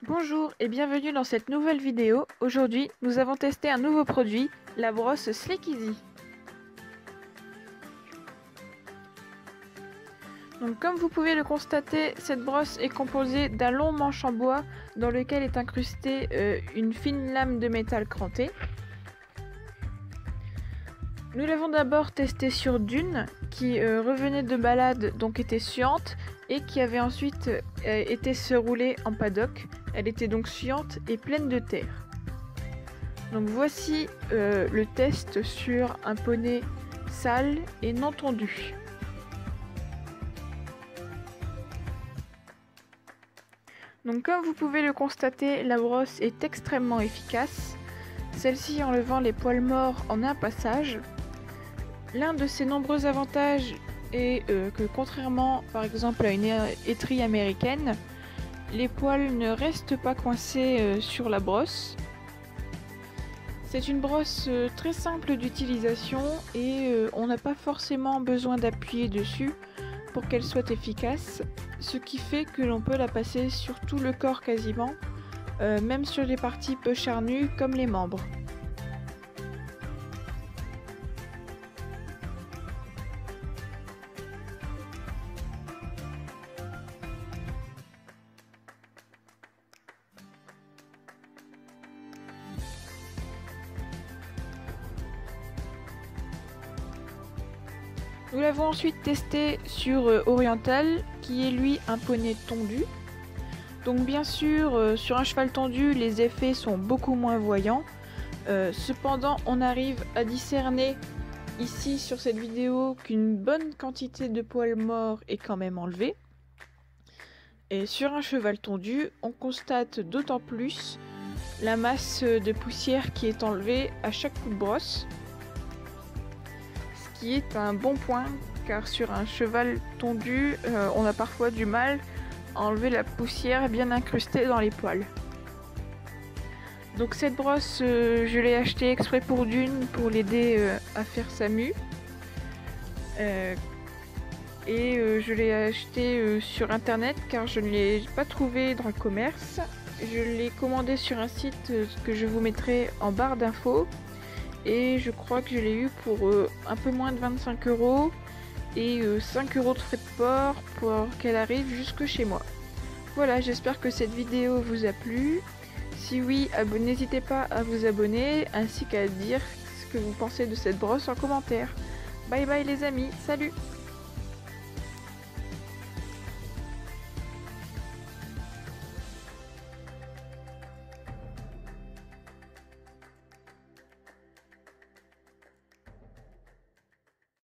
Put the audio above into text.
Bonjour et bienvenue dans cette nouvelle vidéo. Aujourd'hui, nous avons testé un nouveau produit, la brosse Sleek Easy. Donc, comme vous pouvez le constater, cette brosse est composée d'un long manche en bois dans lequel est incrustée une fine lame de métal cranté. Nous l'avons d'abord testé sur Dune, qui revenait de balade, donc était suante, et qui avait ensuite été se rouler en paddock. Elle était donc suante et pleine de terre. Donc voici le test sur un poney sale et non tondu. Donc comme vous pouvez le constater, la brosse est extrêmement efficace. Celle-ci enlevant les poils morts en un passage. L'un de ses nombreux avantages est que contrairement par exemple à une étrie américaine, les poils ne restent pas coincés sur la brosse. C'est une brosse très simple d'utilisation et on n'a pas forcément besoin d'appuyer dessus pour qu'elle soit efficace, ce qui fait que l'on peut la passer sur tout le corps quasiment, même sur les parties peu charnues comme les membres. Nous l'avons ensuite testé sur Oriental, qui est lui un poney tondu. Donc bien sûr, sur un cheval tondu, les effets sont beaucoup moins voyants. Cependant, on arrive à discerner ici sur cette vidéo qu'une bonne quantité de poils morts est quand même enlevée. Et sur un cheval tondu, on constate d'autant plus la masse de poussière qui est enlevée à chaque coup de brosse. Ce qui est un bon point, car sur un cheval tondu, on a parfois du mal à enlever la poussière bien incrustée dans les poils. Donc cette brosse, je l'ai achetée exprès pour Dune, pour l'aider à faire sa mue. Je l'ai achetée sur internet car je ne l'ai pas trouvée dans le commerce. Je l'ai commandée sur un site que je vous mettrai en barre d'infos. Et je crois que je l'ai eu pour un peu moins de 25 € et 5 € de frais de port pour qu'elle arrive jusque chez moi. Voilà, j'espère que cette vidéo vous a plu. Si oui, n'hésitez pas à vous abonner ainsi qu'à dire ce que vous pensez de cette brosse en commentaire. Bye bye les amis, salut!